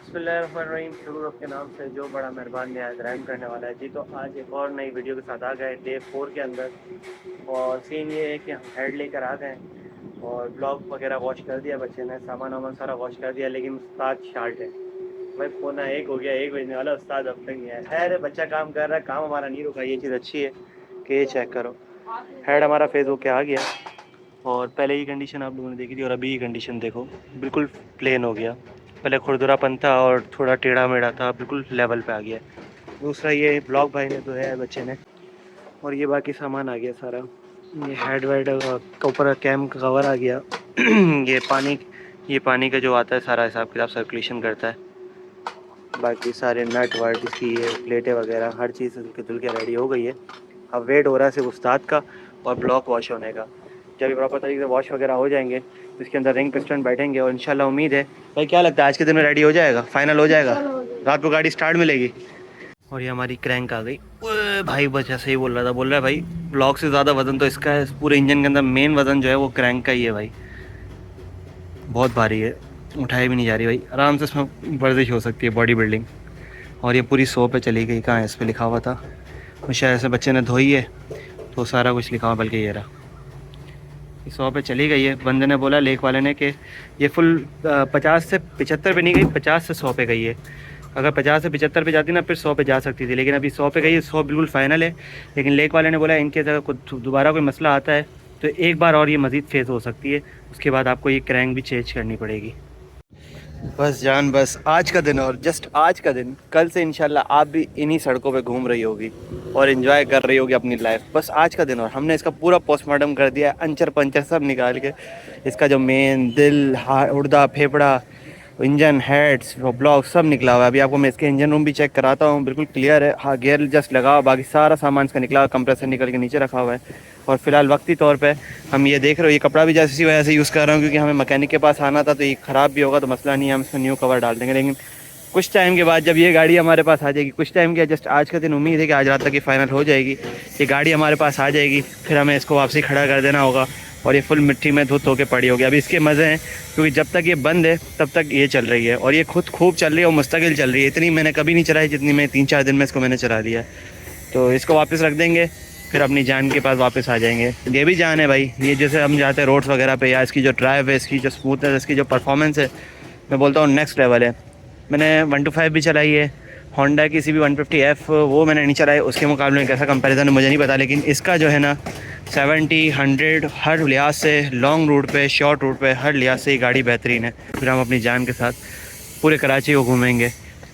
बिस्मिल्लाहिर्रहमानिर्रहीम, शुरू रब के नाम से जो बड़ा मेहरबान नहायत रहम करने वाला है। जी तो आज एक और नई वीडियो के साथ आ गए डे 4 के अंदर। और सीन ये है कि हम हेड लेकर आ गए और ब्लॉग वगैरह वॉश कर दिया, बच्चे ने सामान वामान सारा वॉश कर दिया, लेकिन उस्ताद शार्ट है भाई। पौना 1 हो गया, 1 बजने वाला, उस्ताद अब तक नहीं आया। खैर बच्चा काम कर रहा है, काम हमारा नहीं रुका। ये चीज़ अच्छी है कि ये चेक करो, हेड हमारा फेस होके आ गया। और पहले की कंडीशन आप लोगों ने देखी थी और अभी की कंडीशन देखो, बिल्कुल प्लेन हो गया। पहले खुरदुरापन था और थोड़ा टेढ़ा मेढ़ा था, बिल्कुल लेवल पे आ गया। दूसरा ये ब्लॉक भाई ने तो है बच्चे ने, और ये बाकी सामान आ गया सारा। ये हेड वेड का ऊपर कैम का कवर आ गया। ये पानी का जो आता है सारा हिसाब किताब सर्कुलेशन करता है। बाकी सारे नट वर्ट इसकी ये प्लेटें वगैरह हर चीज़ धुल के रेडी हो गई है। अब वेट हो रहा है सिर्फ उस्ताद का और ब्लॉक वॉश होने का। जब भी प्रॉपर तरीके से वॉश वगैरह हो जाएंगे तो इसके अंदर रिंग पिस्टन बैठेंगे और इंशाल्लाह उम्मीद है भाई, क्या लगता है आज के दिन में रेडी हो जाएगा, फाइनल हो जाएगा, रात को गाड़ी स्टार्ट मिलेगी। और ये हमारी क्रैंक आ गई। ओए भाई बस ऐसे ही बोल रहा था, बोल रहा है भाई ब्लॉक से ज़्यादा वज़न तो इसका है। पूरे इंजन के अंदर मेन वज़न जो है वो क्रैंक का ही है भाई, बहुत भारी है, उठाई भी नहीं जा रही भाई। आराम से इसमें वर्जिश हो सकती है, बॉडी बिल्डिंग। और ये पूरी 100 पे चली गई, कहाँ है इस पर लिखा हुआ था, और शायद से बच्चे ने धोई है तो सारा कुछ लिखा हुआ, बल्कि ये रहा 100 पे चली गई है। बंदे ने बोला, लेक वाले ने, कि ये फुल 50 से 75 पे नहीं गई, 50 से 100 पे गई है। अगर 50 से 75 पे जाती ना फिर 100 पे जा सकती थी, लेकिन अभी 100 पे गई है। 100 बिल्कुल फ़ाइनल है। लेकिन लेक वाले ने बोला इनके अगर दोबारा कोई मसला आता है तो एक बार और ये मज़ीद फेस हो सकती है, उसके बाद आपको ये क्रैंक भी चेंज करनी पड़ेगी। बस जान, बस आज का दिन और जस्ट आज का दिन। कल से इंशाल्लाह आप भी इन्हीं सड़कों पे घूम रही होगी और एंजॉय कर रही होगी अपनी लाइफ। बस आज का दिन और हमने इसका पूरा पोस्टमार्टम कर दिया, अंचर पंचर सब निकाल के। इसका जो मेन दिल, गुर्दा, फेफड़ा, इंजन, हेड्स, ब्लॉक सब निकला हुआ है। अभी आपको मैं इसके इंजन रूम भी चेक कराता हूँ, बिल्कुल क्लियर है। हाँ, गियर जस्ट लगा हुआ, बाकी सारा सामान इसका निकला हुआ, कंप्रेसर निकल के नीचे रखा हुआ है। और फिलहाल वक्ती तौर पे हम ये देख रहे हो, ये कपड़ा भी जैसी वजह से यूज़ कर रहा हूँ क्योंकि हमें मैकेनिक के पास आना था, तो ये ख़राब भी होगा तो मसला नहीं है, हम इसमें न्यू कवर डाल देंगे। लेकिन कुछ टाइम के बाद जब ये गाड़ी हमारे पास आ जाएगी, कुछ टाइम के जस्ट आज का दिन, उम्मीद है कि आज रात तक ये फाइनल हो जाएगी, ये गाड़ी हमारे पास आ जाएगी, फिर हमें इसको वापसी खड़ा कर देना होगा और ये फुल मिट्टी में धुत होकर पड़ी होगी। अभी इसके मज़े हैं क्योंकि जब तक ये बंद है तब तक ये चल रही है, और ये खुद खूब चल रही है और मुस्तकिल चल रही है। इतनी मैंने कभी नहीं चलाई जितनी मैं 3-4 दिन में इसको मैंने चला लिया। तो इसको वापस रख देंगे, फिर अपनी जान के पास वापस आ जाएंगे। ये भी जान है भाई, ये जैसे हम जाते हैं रोड्स वगैरह पे, या इसकी जो ड्राइव है, इसकी जो स्मूथनेस, इसकी जो परफॉर्मेंस है, मैं बोलता हूँ नेक्स्ट लेवल है। मैंने 125 भी चलाई है, होंडा की CB 150F, वो मैंने नहीं चलाई। उसके मुकाबले में कैसा कंपैरिजन है मुझे नहीं पता, लेकिन इसका जो है ना 70, 100 हर लिहाज से, लॉन्ग रूट पे, शॉर्ट रूट पे, हर लिहाज से ये गाड़ी बेहतरीन है। फिर हम अपनी जान के साथ पूरे कराची को घूमेंगे,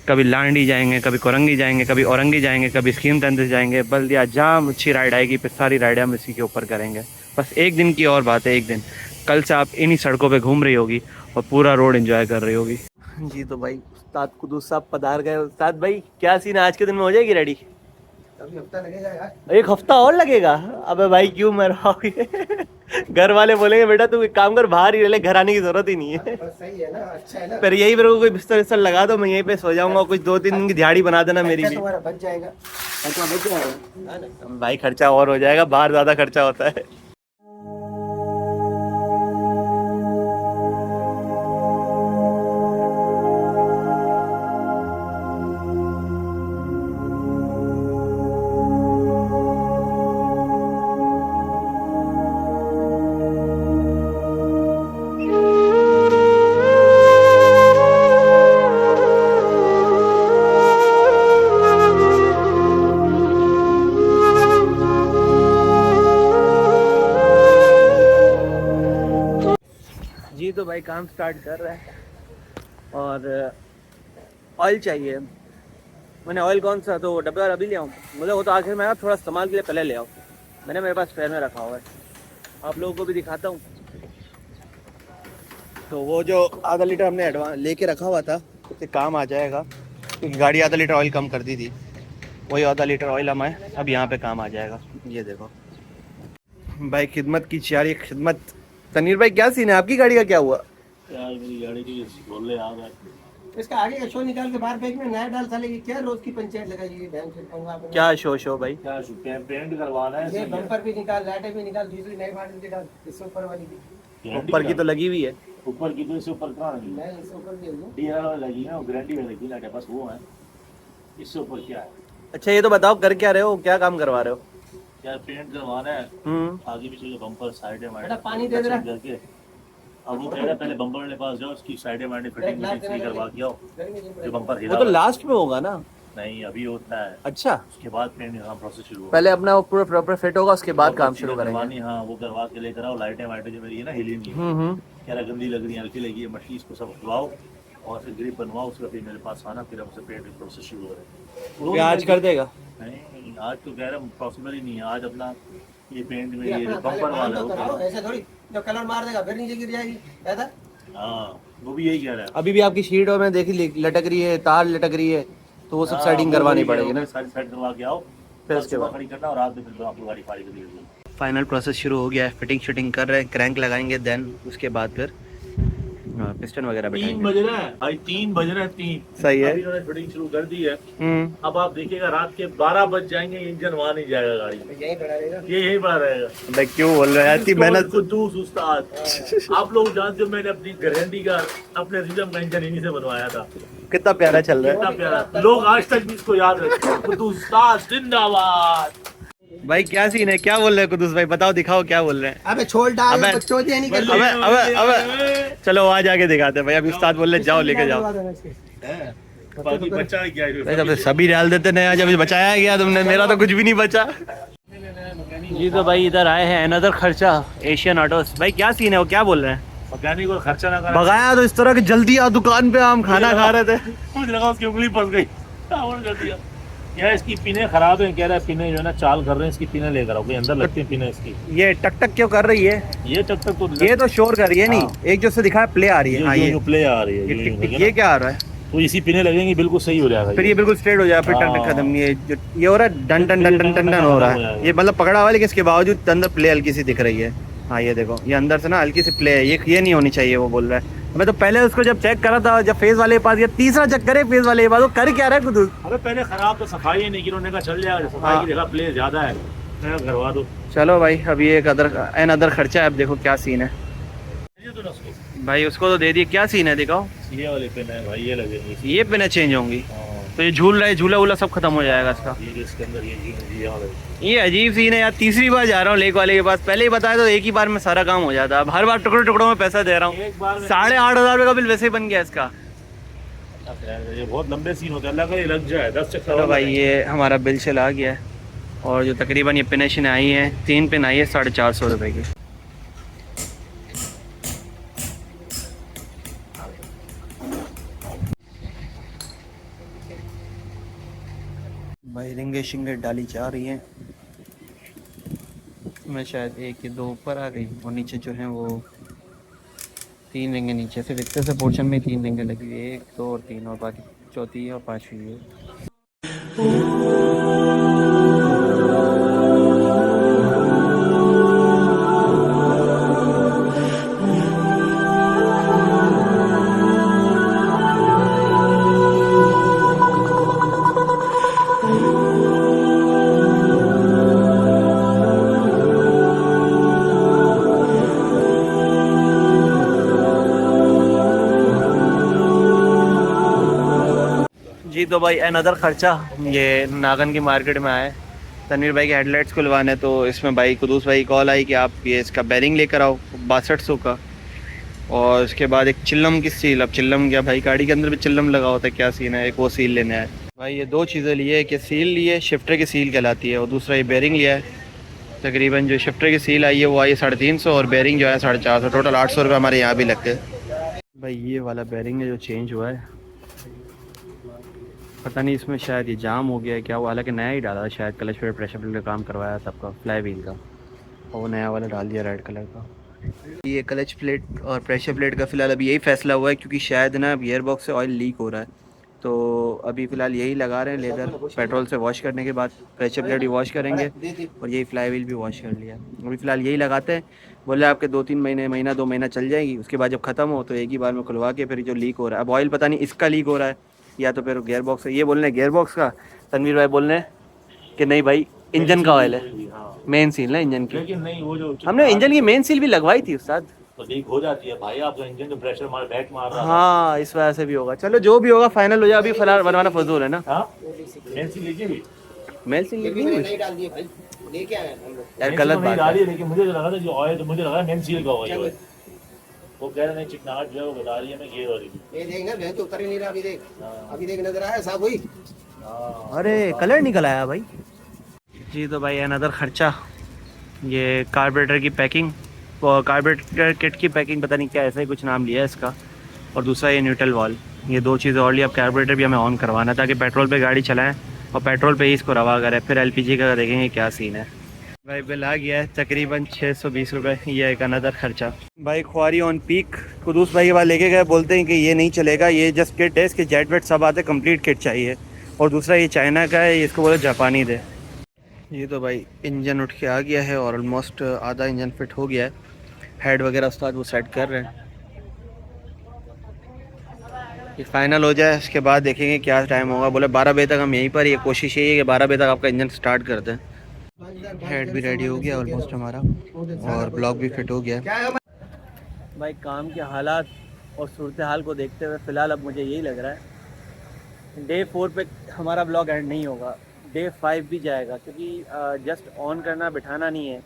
कभी लांडी जाएंगे, कभी कोरंगी जाएंगे, कभी औरंगी जाएंगे, कभी स्कीम तंद जाएंगे, बल्दिया जाम अच्छी राइड आएगी, फिर सारी राइडें हम इसी के ऊपर करेंगे। बस एक दिन की और बात है, एक दिन कल से आप इन्हीं सड़कों पे घूम रही होगी और पूरा रोड एंजॉय कर रही होगी। जी तो भाई उस्ताद कुदूस साहब पधार गए। उस्ताद भाई क्या सीन है, आज के दिन में हो जाएगी रेडी? अभी हफ्ता लगेगा यार। 1 हफ्ता और लगेगा? अबे भाई क्यों मरवाओगे? घर वाले बोलेंगे बेटा तू एक काम कर, बाहर ही रह ले, घर आने की जरूरत ही नहीं है। बस सही है ना, अच्छा है ना। पर यही मेरे को कोई बिस्तर विस्तर लगा दो, मैं यहीं पे सो जाऊंगा। कुछ 2-3 दिन की दिहाड़ी बना देना मेरी भी। तुम्हारा बच जाएगा, खर्चा बच जाएगा भाई खर्चा और हो जाएगा, बाहर ज्यादा खर्चा होता है। जी तो भाई काम स्टार्ट कर रहा है और ऑयल चाहिए। मैंने ऑयल कौन सा, तो डब्बे वाला अभी ले आऊँ? मुझे वो तो आखिर में थोड़ा इस्तेमाल के लिए पहले ले आओ। मैंने मेरे पास स्पेयर में रखा हुआ है, आप लोगों को भी दिखाता हूँ। तो वो जो आधा लीटर हमने एडवांस लेके रखा हुआ था उससे काम आ जाएगा, क्योंकि गाड़ी आधा लीटर ऑयल कम कर दी थी। वही आधा लीटर ऑयल हमें अब यहाँ पे काम आ जाएगा। ये देखो भाई, खिदमत की चारी खिदमत। तनीर भाई क्या सीन है, आपकी गाड़ी का क्या हुआ? यार मेरी गाड़ी की बोले यार है। इसका आगे का शो निकाल के बाहर फेंकना, नया डाल साले की क्या रोज की पंचायत लगाई है। क्या शो भाई? क्या पेंट करवाना है? ये बम्पर भी निकाल, लाइटें भी निकाल, दूसरी नई मॉडल की डाल, इससे ऊपर वाली की। ऊपर की तो लगी हुई है। ऊपर की तो इससे ऊपर कहाँ लगी? मैं इससे ऊपर दे दूँ। DRL लगी ना, गारंटी में लगी ना, क्या बस वो है। इससे ऊपर क्या है? अच्छा ये तो बताओ कर क्या रहे हो, क्या काम करवा रहे हो? क्या पेंट करवाना है, आगे पीछे जो बम्पर साइड है बेटा पानी दे दे रहा। करके। अब वो कह रहा है पहले बम्पर वाले पास जाओ, उसकी साइडें वाइडें फिटिंग सही करवा के आओ, जो बम्पर हिला वो तो हुआ है। लास्ट में होगा ना। नहीं अभी होता है, अच्छा उसके बाद पेंट का प्रोसेस शुरू होगा। पहले अपना वो पूरा प्रॉपर फिट होगा, उसके बाद काम शुरू करेंगे। करवानी, हाँ वो करवा के लेकर आओ। लाइटें वाइटें जो मेरी है ना हिली नहीं है, कह रहा गंदी लग रही है, हल्की लगी है, मछली इसको सब खुलवाओ और फिर ग्रिप बनवाओ, उसका फिर मेरे पास आना, फिर हम उसे पेंट प्रोसेस शुरू करेंगे। आज कर देगा? नहीं आज तो कह रहा हूँ पॉसिबल ही नहीं है। आज अपना ये पेंट में ये अपना पहले बम्पर वाला तो कराओ, है, ऐसे थोड़ी जो कलर मार देगा फिर नीचे गिर जाएगी ऐसा। हाँ वो भी यही कह रहा है। अभी भी आपकी शीट और मैं देखी लटक रही है, तार लटक रही है, तो वो सब सेटिंग करवानी पड़ेगी ना। सारी सेट करवा के आओ, फिर उसके बाद खड़ी करना और रात में फिर आपको गाड़ी फाड़ी कर देगी। फाइनल प्रोसेस शुरू हो गया है, फिटिंग शूटिंग कर रहे हैं, क्रैंक लगाएंगे, देन उसके बाद फिर पिस्टन वगैरह 3 बज रहा है भाई, 3 बज रहे हैं, 3 सही है। अभी उन्होंने फिटिंग शुरू कर दी है। अब आप देखिएगा रात के 12 बज जाएंगे, इंजन वहां नहीं जाएगा, गाड़ी यही पड़ा रहेगा। ये यहीं पड़ा रहेगा। मैं क्यों बोल रहा है, इतनी मेहनत। कुद्दूस उस्ताद, आप लोग जानते हो मैंने अपनी गारंटी का अपने रिदम का इंजन इन्हीं से बनवाया था। कितना प्यारा चल रहा कितना प्यारा, लोग आज तक भी इसको याद रखते हैं। कुद्दूस उस्ताद जिंदाबाद। है भाई। क्या सीन है, क्या बोल रहे हैं कुदूस भाई, बताओ दिखाओ क्या बोल रहे हैं। अबे छोड़ डाल, अबे बकचोदियां नहीं करनी। अबे चलो वहाँ जाके दिखाते हैं भाई। अभी उस्ताद बोल रहे जाओ लेके जाओ। बाकी बचा क्या है? भाई जब सभी डाल देते नया, जब बचाया गया तुमने, मेरा तो कुछ भी नहीं बचा। जी तो भाई इधर आए हैं अनदर खर्चा एशियन ऑटोस। भाई क्या सीन है, वो क्या बोल रहे हैं? मैकेनिक को खर्चा ना करा, भगाया तो इस तरह की जल्दी आ दुकान पे, हम खाना खा रहे थे, मुझे लगा उसकी उंगली फंस गई, टावर कर दिया। यार इसकी पिने खराब है, कह रहा है पिने जो है ना चाल कर रहे हैं, इसकी पिने लेकर आओ, कोई अंदर लगती है पिने इसकी। ये टक टक क्यों कर रही है? ये टक टक तो ये तो शोर कर रही है। नहीं एक जो से दिखाया प्ले आ रही है। हाँ जो प्ले आ रही है, ये टिक टिक, ये क्या आ रहा है? तो इसी पिने लगेंगे, बिल्कुल सही हो जाएगा। फिर ये बिल्कुल स्ट्रेट हो जाएगा, फिर टक टक खत्म। ये हो रहा है done done done done done done हो रहा है। ये मतलब पकड़ा हुआ है, लेकिन इसके बावजूद अंदर प्ले हल्की सी दिख रही है। हाँ ये देखो, ये अंदर से ना हल्की सी प्ले है, ये नहीं होनी चाहिए वो बोल रहा है। मैं तो पहले उसको जब चेक करा था, जब फेज वाले के पास, ये तीसरा चक्कर है फेज वाले के पास, वो कर क्या रहा है कुछ। अबे पहले खराब तो सफाई ही नहीं की, उन्होंने कहा चल जाएगा, सफाई की जगह प्ले ज्यादा है, करवा दो। चलो भाई अभी एक अदर खर्चा है, अब देखो क्या सीन है। भाई उसको तो दे दिए, क्या सीन है दिखाओ। ये वाले पिन है भाई, ये लगेंगे, ये पिने चेंज होंगी, तो ये झूल रहा है, झूला वूला सब खत्म हो जाएगा इसका। ये इसके अंदर ये अजीब सीन है यार। तीसरी बार जा रहा हूँ लेक वाले के पास, पहले ही बताया तो एक ही बार में सारा काम हो जाता। अब हर बार टुकड़ों टुकड़ों में पैसा दे रहा हूँ। 8,500 रुपये का बिल वैसे ही बन गया इसका। ये बहुत लंबे सीन होते हैं, अल्लाह का ये लग जाए 10 चक्कर। चलो भाई ये हमारा बिल चला गया है, और जो तकरीबन ये पिनेशन आई है, 3 पिन आई है 450 रुपये की। भाई रिंगे शिंगे डाली जा रही हैं, मैं शायद एक या दो ऊपर आ गई, और नीचे जो है वो 3 रिंगे नीचे से दिखते से पोर्शन में 3 रिंगे लगी हुई है, 1 2 और 3, और बाकी चौथी और 5वीं है। जी तो भाई अनदर खर्चा, ये नागन की मार्केट में आए तनवीर भाई के हेडलाइट्स खुलवाने, तो इसमें भाई कुदूस भाई कॉल आई कि आप ये इसका बैरिंग लेकर आओ 6200 का, और उसके बाद एक चिल्लम की सील। अब चिल्लम क्या भाई, गाड़ी के अंदर भी चिल्लम लगा होता है, क्या सीन है, एक वो सील लेना है भाई। ये 2 चीज़ें लिए, कि सील लिए शिफ्टर की सील कहलाती है, और दूसरा ये बैरिंग लिया है। तकरीबन जो शिफ्टर की सील आई है वो आई है 350, और बैरिंग जो है 450, टोटल 800 रुपये हमारे यहाँ भी लगते हैं भाई। ये वाला बैरिंग है जो चेंज हुआ है, पता नहीं इसमें शायद ये जाम हो गया है क्या हुआ, हालांकि नया ही डाला शायद, क्लच प्लेट प्रेशर प्लेट का काम करवाया सबका, फ्लाई व्हील का, और वो नया वाला डाल दिया रेड कलर का। ये क्लच प्लेट और प्रेशर प्लेट का फ़िलहाल अभी यही फैसला हुआ है, क्योंकि शायद ना गियर बॉक्स से ऑयल लीक हो रहा है, तो अभी फ़िलहाल यही लगा रहे हैं लेदर। पेट्रोल से वॉश करने के बाद प्रेशर प्लेट भी वॉश करेंगे, और यही फ्लाई व्हील भी वॉश कर लिया। अभी फ़िलहाल यही लगाते हैं, बोले आपके 2-3 महीना 2 महीना चल जाएगी, उसके बाद जब ख़त्म हो तो एक ही बार में खुलवा के फिर जो लीक हो रहा है, अब ऑयल पता नहीं इसका लीक हो रहा है या तो फिर गियर बॉक्स है। ये बोल रहे हैं गियर बॉक्स का, तनवीर भाई बोल रहे हैं कि नहीं भाई इंजन का ऑयल है, मेन सील ना इंजन की। लेकिन नहीं, वो जो हमने इंजन की मेन सील भी लगवाई थी उस्ताद, तो लीक हो जाती है भाई, आपका इंजन का प्रेशर हमारे बैक मार रहा है। हाँ इस वजह से भी होगा। चलो जो भी होगा फाइनल हो जाए, अभी फिलहाल बनवाना फजूल है ना। हाँ मेंसी लीजिए भी, मेल सिंह भी मैंने नहीं डाल दिए भाई, लेके आए हम लोग। यार गलत बात डाली है। है, लेकिन मुझे तो लगा था जो ऑयल, तो मुझे लगा मेन सील का होगा ये ऑयल। वो कह रहे नहीं चिकनाहट जो है वो बता रही है मैं गेयर वाली। ये देख ना, भैंस तो उतर ही नहीं रहा अभी देख। हाँ। अभी देख नजर आया साहब हुई। हाँ। अरे कलर निकल आया भाई जी। तो भाई अनदर खर्चा, ये कार्बोरेटर की पैकिंग, कार्बोरेटर किट की पैकिंग, पता नहीं क्या ऐसा ही कुछ नाम लिया है इसका। और दूसरा ये न्यूट्रल वॉल, ये दो चीज़ें और ली। अब कार्बोरेटर भी हमें ऑन करवाना ताकि पेट्रोल पे गाड़ी चलाएं और पेट्रोल पे ही इसको रवा करें, फिर एलपीजी का देखेंगे क्या सीन है। भाई बिल आ गया है तकरीबन 620 रुपये, ये एक अनदर खर्चा। भाई ख्वारी ऑन पीक, कुदूस भाई के बाद लेके गए, बोलते हैं कि ये नहीं चलेगा, ये जस्ट किट है, इसके जेट वेट सब आते, कंप्लीट किट चाहिए। और दूसरा ये चाइना का है, इसको बोले जापानी दे। ये तो भाई इंजन उठ के आ गया है और ऑलमोस्ट आधा इंजन फिट हो गया है। हेड वगैरह उस्ताद वो सेट कर रहे हैं, ये फाइनल हो जाए उसके बाद देखेंगे क्या टाइम होगा। बोले 12 बजे तक हम यहीं पर, ये कोशिश यही है कि 12 बजे तक आपका इंजन स्टार्ट कर दें। हेड भी रेडी हो गया ऑलमोस्ट हमारा, और ब्लॉक भी फिट हो गया है। भाई काम के हालात और सूरत हाल को देखते हुए फ़िलहाल अब मुझे यही लग रहा है डे 4 पे हमारा ब्लॉग एंड नहीं होगा, डे 5 भी जाएगा, क्योंकि जस्ट ऑन करना बिठाना नहीं है,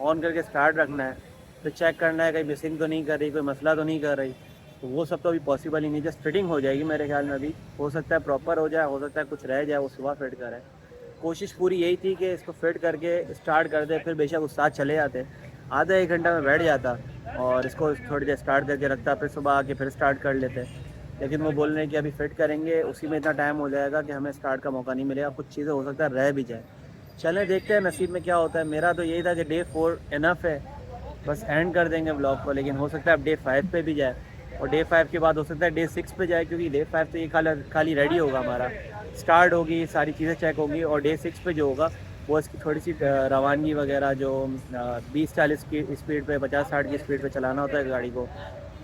ऑन करके स्टार्ट रखना है, फिर चेक करना है कहीं मिसिंग तो नहीं कर रही, कोई मसला तो नहीं कर रही। तो वो सब तो अभी पॉसिबल ही नहीं, जस्ट फिटिंग हो जाएगी मेरे ख्याल में। अभी हो सकता है प्रॉपर हो जाए, हो सकता है कुछ रह जाए, वो सुबह फिट करें। कोशिश पूरी यही थी कि इसको फिट करके स्टार्ट कर दे, फिर बेशक उस साथ चले जाते, आधा एक घंटा में बैठ जाता और इसको थोड़ी देर स्टार्ट करके रखता, फिर सुबह आके फिर स्टार्ट कर लेते। लेकिन वो बोल रहे हैं कि अभी फिट करेंगे, उसी में इतना टाइम हो जाएगा कि हमें स्टार्ट का मौका नहीं मिलेगा, कुछ चीज़ें हो सकता है रह भी जाए। चलें देखते हैं नसीब में क्या होता है। मेरा तो यही था कि डे 4 इनफ है, बस एंड कर देंगे ब्लॉग को, लेकिन हो सकता है अब डे 5 पे भी जाए, और डे 5 के बाद हो सकता है डे 6 पे जाए, क्योंकि डे 5 तो ये खाली रेडी होगा हमारा, स्टार्ट होगी, सारी चीज़ें चेक होंगी, और डे 6 पे जो होगा वो इसकी थोड़ी सी रवानगी वगैरह, जो 20-40 की स्पीड पे, 50-60 की स्पीड पे चलाना होता है गाड़ी को,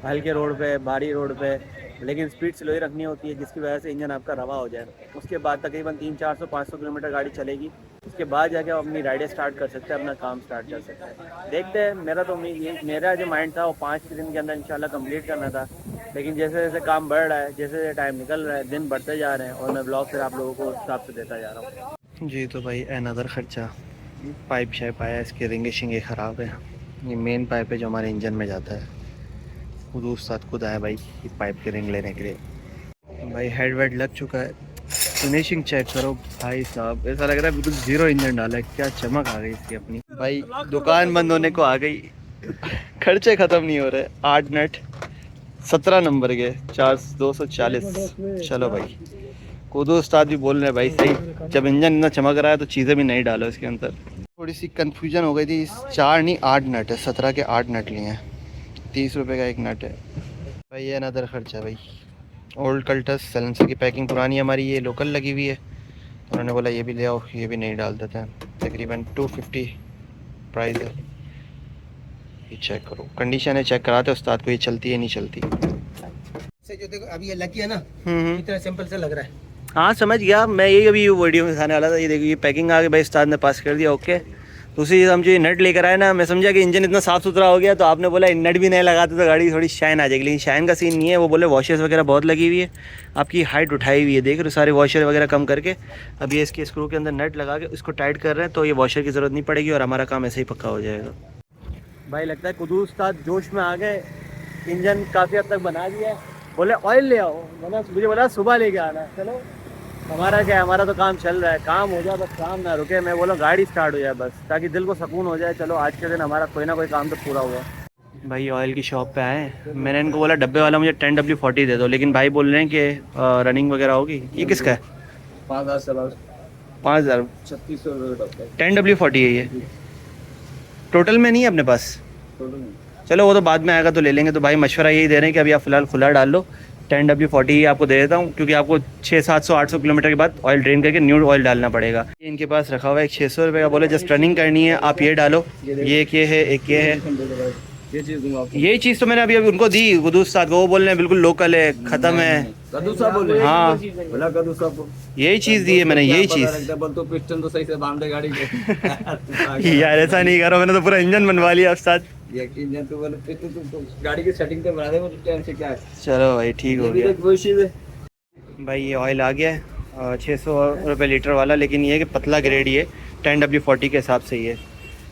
हल्के रोड पे, भारी रोड पे, लेकिन स्पीड स्लो ही रखनी होती है, जिसकी वजह से इंजन आपका रवा हो जाए। उसके बाद तकरीबन 300-400-500 किलोमीटर गाड़ी चलेगी, उसके बाद जाके आप अपनी राइडें स्टार्ट कर सकते हैं, अपना काम स्टार्ट कर सकते हैं। देखते हैं, मेरा तो मेरा जो माइंड था वो 5 दिन के अंदर इंशाल्लाह कंप्लीट करना था, लेकिन जैसे जैसे काम बढ़ रहा है, जैसे जैसे टाइम निकल रहा है, दिन बढ़ते जा रहे हैं, और मैं ब्लॉग फिर आप लोगों को उस हिसाब से देता जा रहा हूँ जी। तो भाई अनदर खर्चा, पाइप शाइप आया, इसकी रिंग शिंग ये ख़राब है, ये मेन पाइप है जो हमारे इंजन में जाता है। खुद साथ खुद आया भाई ये पाइप की रिंग लेने के लिए। भाई हेड वेड लग चुका है, फिनिशिंग चेक करो भाई साहब, ऐसा लग रहा है बिल्कुल जीरो इंजन डाला है, क्या चमक आ गई इसकी अपनी। भाई दुकान बंद होने को आ गई, खर्चे ख़त्म नहीं हो रहे। 8 नट 17 नंबर के 240। चलो भाई खुदू उस्ताद भी बोल रहे हैं भाई सही, जब इंजन इतना चमक रहा है तो चीज़ें भी नहीं डालो इसके अंदर। थोड़ी सी कन्फ्यूजन हो गई थी, 4 नहीं 8 नट है, 17 के 8 नट लिए हैं, 30 रुपये का एक नट है भाई। ये अनदर खर्चा भाई। ओल्ड कल्टस सैलेंसर की पैकिंग पुरानी हमारी, ये लोकल लगी हुई है, उन्होंने बोला ये भी ले आओ, ये भी नहीं डाल देते हैं, तकरीबन 250 प्राइस है। ये चेक करो, कंडीशन है, चेक कराते उस्ताद को ये चलती है नहीं चलती। से जो देखो अभी ये लगी है ना, इतना सिंपल से लग रहा है। हाँ समझ गया मैं, यही अभी वीडियो में दिखाने वाला था। ये देखो ये पैकिंग आ गई भाई, उस्ताद ने पास कर दिया, ओके। दूसरी चीज़ हम जो ये नट लेकर आए ना, मैं समझा कि इंजन इतना साफ़ सुथरा हो गया, तो आपने बोला नट भी नहीं लगाते तो गाड़ी थोड़ी शाइन आ जाएगी, लेकिन शाइन का सीन नहीं है। वो बोले वॉशर्स वगैरह बहुत लगी हुई है, आपकी हाइट उठाई हुई है, देख रहे हो, सारे वॉशर वगैरह कम करके अब ये इसके स्क्रू के अंदर नट लगा के इसको टाइट कर रहे हैं, तो ये वॉशर की ज़रूरत नहीं पड़ेगी और हमारा काम ऐसे ही पक्का हो जाएगा। भाई लगता है कुदूस उस्ताद जोश में आ गए, इंजन काफ़ी हद तक बना दिया है, बोले ऑयल ले आओ, मुझे बोला सुबह लेके आना। चलो हमारा क्या है, हमारा तो काम चल रहा है, काम हो जाए बस, काम ना रुके। मैं बोला गाड़ी स्टार्ट हो जाए बस, ताकि दिल को सुकून हो जाए। चलो आज के दिन हमारा कोई ना कोई काम तो पूरा हुआ। भाई ऑयल की शॉप पे आए, मैंने इनको बोला डब्बे वाला मुझे 10W40 दे दो, लेकिन भाई बोल रहे हैं कि रनिंग वगैरह होगी। ये किसका है? 5000 3600 10W40 है ये, टोटल में नहीं है अपने पास। चलो वो तो बाद में आएगा तो ले लेंगे। तो भाई मशवरा यही दे रहे हैं कि अभी आप फिलहाल खुला डाल लो, 10W40 ही आपको दे देता हूँ, क्योंकि आपको 600-700-800 किलोमीटर के बाद ऑयल ड्रेन करके न्यू ऑयल डालना पड़ेगा। इनके पास रखा हुआ है 600 रुपये का, बोले जस्ट रनिंग करनी है आप ये डालो। ये एक ये है, एक ये है, यही चीज़ तो मैंने अभी उनको दी कुदूस साहब को, वो बोल रहे हैं बिल्कुल लोकल है, ख़त्म है। हाँ यही चीज़ दी है मैंने, यही चीज़। तो पिस्टन तो सही से बांध दे गाड़ी को। यार ऐसा नहीं करो, मैंने तो पूरा इंजन बनवा लिया उस्ताद। इंजन तो बोले फिर तो गाड़ी की सेटिंग तो बना दे, वो टाइम से क्या है। चलो भाई ठीक हो गया कोशिश है भाई। ये ऑयल आ गया है 600 रुपये लीटर वाला, लेकिन ये है कि पतला ग्रेड ये 10W40 के हिसाब से ये।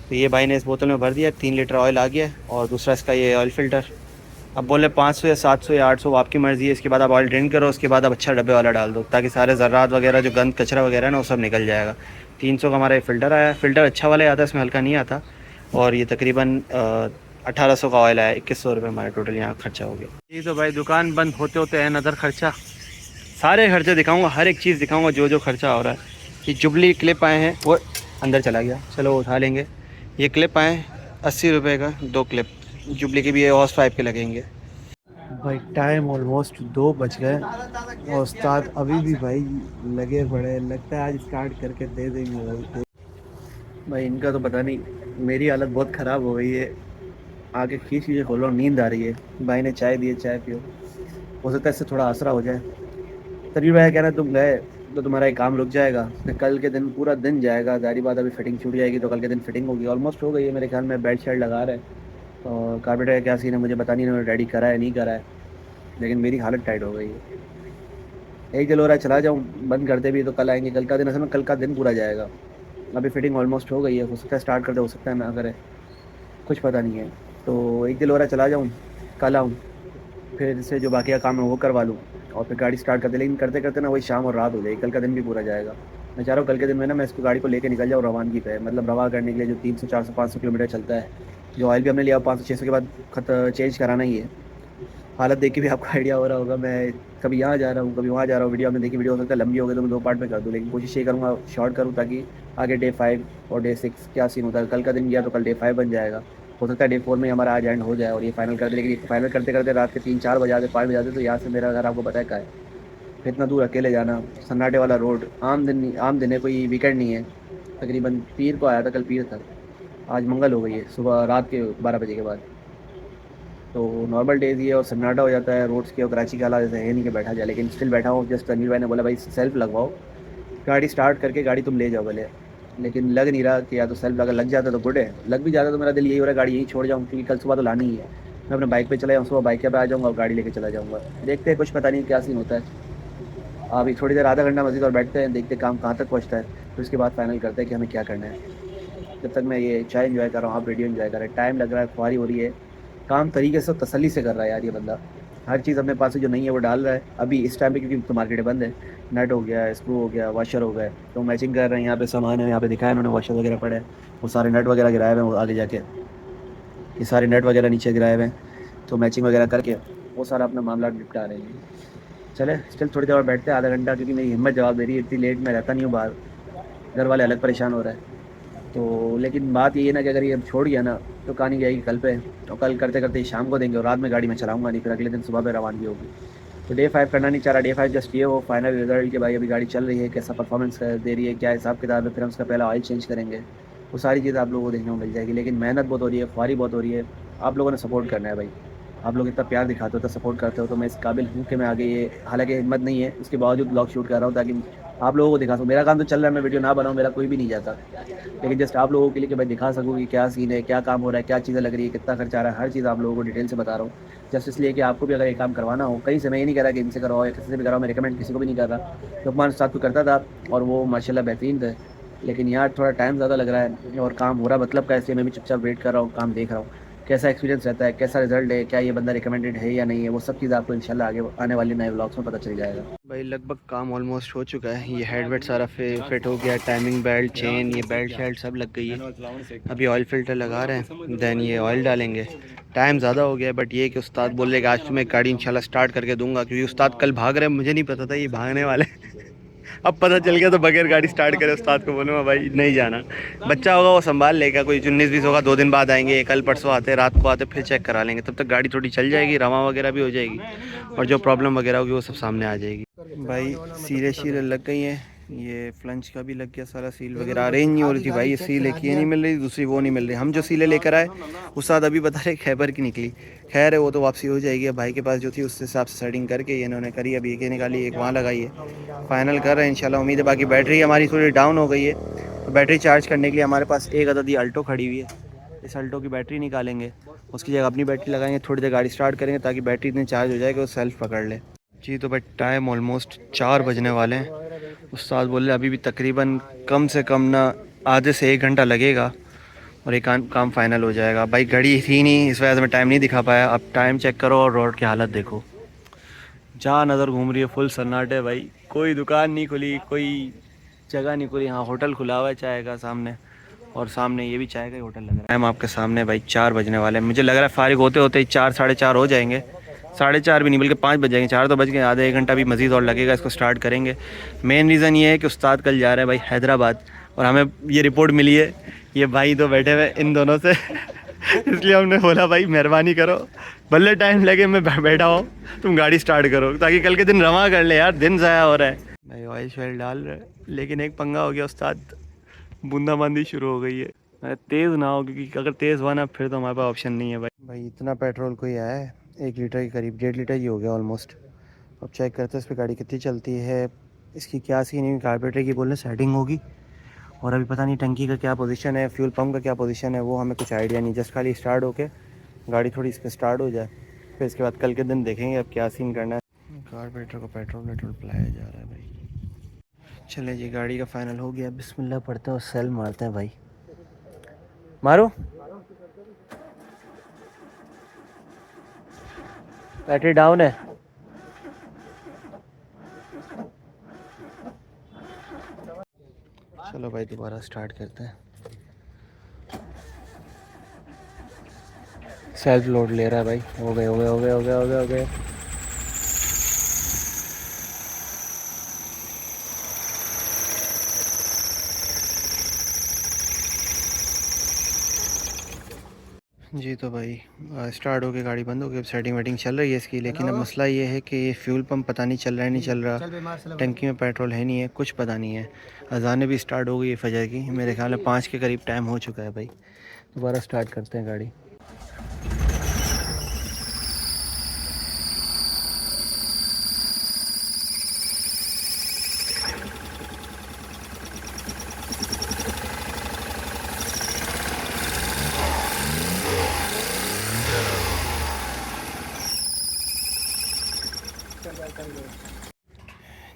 तो ये भाई ने इस बोतल में भर दिया, 3 लीटर ऑयल आ गया है। और दूसरा इसका ये ऑयल फ़िल्टर, अब बोले 500 या 700 या 800 आपकी मर्ज़ी है। इसके बाद आप ऑयल ड्रेन करो, उसके बाद आप अच्छा डब्बे वाला डाल दो, ताकि सारे ज़र्रात वगैरह जो गंद कचरा वगैरह है ना वो सब निकल जाएगा। 300 का हमारा ये फ़िल्टर आया, फ़िल्टर अच्छा वाला आता है, इसमें हल्का नहीं आता। और ये तकरीबन 1800 का ऑयल आया, 2100 रुपये हमारे टोटल यहाँ खर्चा हो गया। ये तो भाई दुकान बंद होते होते है नज़र खर्चा, सारे खर्चे दिखाऊंगा, हर एक चीज़ दिखाऊंगा जो जो खर्चा हो रहा है। ये जुबली क्लिप आए हैं, वो अंदर चला गया, चलो उठा लेंगे। ये क्लिप आए 80 रुपये का 2 क्लिप, जुबली के भी ये हॉर्स पाइप के लगेंगे। भाई टाइम ऑलमोस्ट 2 बज गए और उस्ताद अभी भी भाई लगे पड़े, लगता है आज स्टार्ट करके दे देंगे भाई। इनका तो पता नहीं, मेरी हालत बहुत ख़राब हो गई है, आगे खींच लीजिए खोलो, नींद आ रही है। भाई ने चाय दी है, चाय पियो, हो सकता है इससे थोड़ा आसरा हो जाए। तरीब भाई कहना तुम गए तो तुम्हारा एक काम रुक जाएगा, फिर कल के दिन पूरा दिन जाएगा। जारी बात अभी फिटिंग छूट जाएगी तो कल के दिन फिटिंग होगी, ऑलमोस्ट हो गई है मेरे ख्याल में। बेड शेड लगा रहे हैं और कारपेटर का क्या सीन है मुझे पता नहीं, इन्होंने रेडी करा है नहीं करा है, लेकिन मेरी हालत टाइट हो गई है। एक दिल हो रहा है चला जाऊँ, बंद करते भी तो कल आएंगे। कल का दिन असल में कल का दिन पूरा जाएगा। अभी फिटिंग ऑलमोस्ट हो गई है, हो सकता है स्टार्ट कर दे, हो सकता है ना करे, कुछ पता नहीं है। तो एक दिल हो रहा है चला जाऊँ, कल आऊँ, फिर से जो बाकी का काम है वो करवा लूँ और फिर गाड़ी स्टार्ट कर दे। लेकिन करते करते ना वही शाम और रात हो जाएगी, कल का दिन भी पूरा जाएगा। मैं चाह रहा हूँ कल के दिन में ना मैं इसको गाड़ी को लेके निकल जाऊँ रवानगी पे, मतलब रवा करने के लिए जो 300 400 500 किलोमीटर चलता है। जो ऑयल भी हमने लिया 500 600 के बाद चेंज कराना ही है। हालत देख के भी आपको आइडिया हो रहा होगा, मैं कभी यहाँ जा रहा हूँ कभी वहाँ जा रहा हूँ। वीडियो आपने देखी, वीडियो हो सकता है लंबी हो गई तो मैं 2 पार्ट में कर दूँ, लेकिन कोशिश ये करूँगा शॉर्ट करूँ ताकि आगे डे 5 और डे 6 क्या सीन होता है। कल का दिन गया तो कल डे 5 बन जाएगा, हो सकता है डे 4 में हमारा आज एंड हो जाए और ये फाइनल कर दे। लेकिन फाइनल करते करते रात के 3-4 बजाते 5 बजाते, तो यहाँ से मेरा घर आपको पता है क्या है, फिर इतना दूर अकेले जाना, सन्नाटे वाला रोड, आम दिन है, कोई वीकेंड नहीं है। तकरीबन पीर को आया था, कल पीर था, आज मंगल हो गई है, सुबह रात के 12 बजे के बाद। तो नॉर्मल डेज ये और सन्नाटा हो जाता है रोड्स के, और कराची के हालात जैसे है नहीं कि बैठा जाए, लेकिन स्टिल बैठा हूँ। जस्ट तनवीर भाई ने बोला भाई सेल्फ लगवाओ, गाड़ी स्टार्ट करके गाड़ी तुम ले जाओ भले, लेकिन लग नहीं रहा कि या तो सेल्फ अगर लग जाता तो गुड है, लग भी जाता तो मेरा दिल यही हो रहा है गाड़ी यहीं छोड़ जाऊँ, क्योंकि कल सुबह तो लानी ही है। मैं अपने बाइक पे चला जाऊँ, सुबह बाइक पे आ जाऊँगा और गाड़ी लेके चला जाऊँगा। देखते हैं, कुछ पता नहीं क्या सीन होता है। अभी थोड़ी देर आधा घंटा मज़ीद और बैठते हैं, देखते काम कहाँ तक पहुँचता है, फिर उसके बाद फाइनल करते हैं कि हमें क्या करना है। जब तक मैं ये चाय एंजॉय कर रहा हूँ, आप वीडियो एंजॉय कर रहे हैं, टाइम लग रहा है, ख्वारी हो रही है, काम तरीके से तसल्ली से कर रहा है यार ये बंदा। हर चीज़ अपने पास से जो नहीं है वो डाल रहा है अभी इस टाइम पे, क्योंकि तो मार्केट बंद है। नट हो गया, स्क्रू हो गया, वाशर हो गए, तो मैचिंग कर रहे हैं। यहाँ पे सामान है, यहाँ पे दिखाया उन्होंने, वाशर वगैरह पड़े हैं, वो सारे नट वगैरह गिराए हुए हैं आगे जाके, ये सारे नट वगैरह नीचे गिराए हुए हैं, तो मैचिंग वगैरह करके वो सारा अपना मामला निपटा रहे हैं। चले स्टिल थोड़ी देर और बैठते हैं, आधा घंटा, क्योंकि मेरी हिम्मत जवाब दे रही है, इतनी लेट मैं रहता नहीं हूँ बाहर, घर वाले अलग परेशान हो रहे हैं। तो लेकिन बात ये है ना कि अगर ये छोड़ गया ना तो कहानी जाएगी कल पे, और कल करते करते शाम को देंगे और रात में गाड़ी में चलाऊंगा नहीं, फिर अगले दिन सुबह पे रवानगी होगी। तो डे 5 करना नहीं चाह रहा, डे 5 जस्ट ये हो फाइनल रिजल्ट कि भाई अभी गाड़ी चल रही है, कैसा परफॉर्मेंस दे रही है, क्या हिसाब किताब है, फिर हम उसका पहला ऑयल चेंज करेंगे, वो सारी चीज़ आप लोगों को देखने को मिल जाएगी। लेकिन मेहनत बहुत हो रही है, ख्वारी बहुत हो रही है, आप लोगों ने सपोर्ट करना है भाई। आप लोग इतना प्यार दिखाते हो, इतना सपोर्ट करते हो, तो मैं इस काबिल हूँ कि मैं आगे ये, हालांकि हिम्मत नहीं है, उसके बावजूद ब्लॉग शूट कर रहा हूँ ताकि आप लोगों को दिखा सकूँ। मेरा काम तो चल रहा है, मैं वीडियो ना बनाऊँ मेरा कोई भी नहीं जाता, लेकिन जस्ट आप लोगों के लिए कि भाई दिखा सकूँ कि क्या सीन है, क्या काम हो रहा है, क्या चीज़ें लग रही है, कितना खर्चा आ रहा है, हर चीज़ आप लोगों को डिटेल से बता रहा हूँ। जस्ट इसलिए कि आपको भी अगर ये काम करवाना हो कहीं से, मैं ये नहीं कह रहा कि इनसे कराओ या किसी से भी कराओ, मैं रिकमेंड किसी को भी नहीं कर रहा। लुकमान साथ को करता था और वो माशाल्लाह बेहतरीन थे, लेकिन यहाँ थोड़ा टाइम ज़्यादा लग रहा है और काम हो रहा मतलब का, इसलिए मैं भी चुपचाप वेट कर रहा हूँ, काम देख रहा हूँ कैसा एक्सपीरियंस रहता है, कैसा रिजल्ट है, क्या ये बंदा रिकमेंडेड है या नहीं है, वो सब चीज़ आपको इंशाल्लाह आगे आने वाले नए व्लॉग्स में पता चल जाएगा। भाई लगभग काम ऑलमोस्ट हो चुका है, ये हेड वेट सारा फिट हो गया, टाइमिंग बेल्ट, चेन, ये बेल्ट शेल्ट सब लग गई है। अभी ऑयल फिल्टर लगा रहे हैं, दैन ये ऑयल डालेंगे। टाइम ज़्यादा हो गया, बट ये कि उस्ताद बोल रहे कि आज तुम्हें गाड़ी इंशाल्लाह स्टार्ट करके दूंगा, क्योंकि उस्ताद कल भाग रहे हैं, मुझे नहीं पता था ये भागने वाले अब पता चल गया तो बगैर गाड़ी स्टार्ट करे उस्ताद को बोलूँगा भाई नहीं जाना, बच्चा होगा वो संभाल लेगा, कोई 19-20 होगा 2 दिन बाद आएंगे, कल परसों आते रात को आते फिर चेक करा लेंगे, तब तक गाड़ी थोड़ी चल जाएगी, रवा वगैरह भी हो जाएगी और जो प्रॉब्लम वगैरह होगी वो सब सामने आ जाएगी। भाई सीले लग गई हैं, ये फ्लंच का भी लग गया सारा, सील वगैरह अरेंज नहीं हो रही थी भाई, ये सील एक ये नहीं मिल रही, दूसरी वो नहीं मिल रही। हम जो सीलें लेकर आए उस्ताद अभी बता रहे खैबर की निकली, खैर है वो तो वापसी हो जाएगी। अब भाई के पास जो थी उस हिसाब से सेटिंग करके ये इन्होंने करी, अभी एक निकाली एक वहाँ लगाई है, फाइनल कर रहे हैं इंशाल्लाह, उम्मीद है। बाकी बैटरी हमारी थोड़ी डाउन हो गई है, तो बैटरी चार्ज करने के लिए हमारे पास एक अदद अल्टो खड़ी हुई है, इस अल्टो की बैटरी निकालेंगे, उसकी जगह अपनी बैटरी लगाएंगे, थोड़ी देर गाड़ी स्टार्ट करेंगे ताकि बैटरी इतनी चार्ज हो जाए कि वो सेल्फ पकड़ ले। जी तो भाई टाइम ऑलमोस्ट 4 बजने वाले हैं। उस्ताद बोले अभी भी तकरीबन कम से कम ना आधे से 1 घंटा लगेगा और एक काम फाइनल हो जाएगा। भाई घड़ी थी नहीं, इस वजह से मैं टाइम नहीं दिखा पाया। अब टाइम चेक करो और रोड की हालत देखो, जहाँ नज़र घूम रही है फुल सन्नाटे भाई। कोई दुकान नहीं खुली, कोई जगह नहीं खुली। हाँ होटल खुला हुआ है चाय का सामने, और सामने ये भी चाय का ही होटल लग रहा है। टाइम आपके सामने भाई 4 बजने वाले हैं। मुझे लग रहा है फारिग होते होते ही 4 साढ़े 4 हो जाएंगे। 4:30 भी नहीं बल्कि 5 बज जाएंगे। 4 तो बज गए, आधा 1 घंटा भी मज़ीद और लगेगा, इसको स्टार्ट करेंगे। मेन रीज़न ये है कि उस्ताद कल जा रहे हैं भाई हैदराबाद, और हमें ये रिपोर्ट मिली है, ये भाई तो बैठे हुए इन दोनों से इसलिए हमने बोला भाई मेहरबानी करो, भले टाइम लगे मैं बैठा हूँ, तुम गाड़ी स्टार्ट करो ताकि कल के दिन रवा कर ले यार, दिन ज़ाया हो रहा है। भाई ऑयल शेल डाल रहे हैं, लेकिन एक पंगा हो गया उस्ताद, बूंदाबांदी शुरू हो गई है। तेज़ ना हो, क्योंकि अगर तेज़ हुआ ना फिर तो हमारे पास ऑप्शन नहीं है भाई इतना पेट्रोल कोई आया है 1 लीटर के करीब, 1.5 लीटर ही हो गया ऑलमोस्ट। अब चेक करते हैं इस पर गाड़ी कितनी चलती है, इसकी क्या सीन है। कार्बोरेटर की बोलने सेटिंग होगी, और अभी पता नहीं टंकी का क्या पोजीशन है, फ्यूल पंप का क्या पोजीशन है, वो हमें कुछ आइडिया नहीं। जस्ट खाली स्टार्ट होके गाड़ी थोड़ी इस पर स्टार्ट हो जाए, फिर इसके बाद कल के दिन देखेंगे अब क्या सीन करना है। कार्बोरेटर को पेट्रोल पिलाया जा रहा है भाई। चले जी गाड़ी का फाइनल हो गया, बिस्मिल्लाह पढ़ते हैं और सेल मारते हैं भाई। मारो, बैटरी डाउन है। चलो भाई दोबारा स्टार्ट करते हैं। सेल्फ लोड ले रहा है भाई। हो गए हो गए हो गए हो गए हो गए हो गए। जी तो भाई स्टार्ट हो के गाड़ी बंद हो गई, अब सेटिंग वेटिंग चल रही है इसकी, लेकिन अब मसला ये है कि ये फ्यूल पंप पता नहीं चल रहा है, नहीं चल रहा, टंकी में पेट्रोल है नहीं है, कुछ पता नहीं है। अजानें भी स्टार्ट हो गई है फजर की, मेरे ख्याल में 5 के करीब टाइम हो चुका है भाई। दोबारा स्टार्ट करते हैं गाड़ी।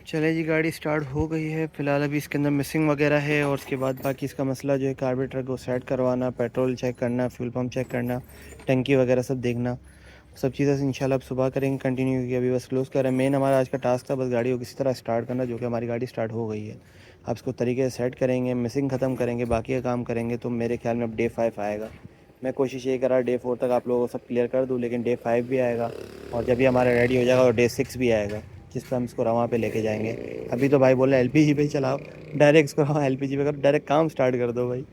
चले जी गाड़ी स्टार्ट हो गई है। फ़िलहाल अभी इसके अंदर मिसिंग वगैरह है, और उसके बाद बाकी इसका मसला जो है कार्बोरेटर को सेट करवाना, पेट्रोल चेक करना, फ्यूल पंप चेक करना, टंकी वगैरह सब देखना, सब चीज़ें इंशाल्लाह अब सुबह करेंगे कंटिन्यू, क्योंकि अभी बस क्लोज़ कर रहे हैं। मेन हमारा आज का टास्क था बस गाड़ी को किसी तरह स्टार्ट करना, जो कि हमारी गाड़ी स्टार्ट हो गई है। अब इसको तरीके से सेट करेंगे, मिसिंग ख़त्म करेंगे, बाकी का काम करेंगे, तो मेरे ख्याल में अब डे 5 आएगा। मैं कोशिश ये कर रहा डे 4 तक आप लोगों को सब क्लियर कर दूँ, लेकिन डे 5 भी आएगा, और जब भी हमारा रेडी हो जाएगा तो डे 6 भी आएगा, जिस पर हम इसको रवा पे लेके जाएंगे। अभी तो भाई बोला एलपीजी पे चलाओ, डायरेक्ट इसको रवा एलपीजी पे करो, डायरेक्ट काम स्टार्ट कर दो भाई।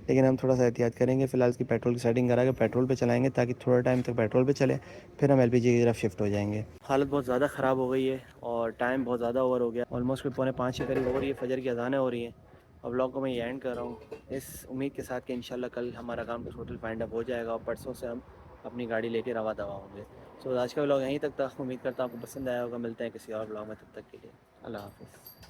लेकिन हम थोड़ा सा एहतियात करेंगे। फ़िलहाल इसकी पेट्रोल की सेटिंग करा के पेट्रोल पे चलाएंगे, ताकि थोड़ा टाइम तक पेट्रोल पे चले, फिर हम एलपीजी की तरफ शिफ्ट हो जाएंगे। हालत बहुत ज़्यादा ख़राब हो गई है और टाइम बहुत ज़्यादा ओवर हो गया, ऑलमोस्ट 4:45 के करीब हो रही है, फजर की अज़ानें हो रही हैं। और व्लॉग को मैं ये एंड कर रहा हूँ इस उम्मीद के साथ कि इंशाल्लाह कल हमारा काम टोटल फाइंड अप हो जाएगा, और परसों से हम अपनी गाड़ी लेके रवा दवा होंगे। सो आज का व्लॉग यहीं तक था, उम्मीद करता हूँ आपको पसंद आया होगा। मिलते हैं किसी और व्लॉग में, तब तक के लिए अल्लाह हाफ़िज़।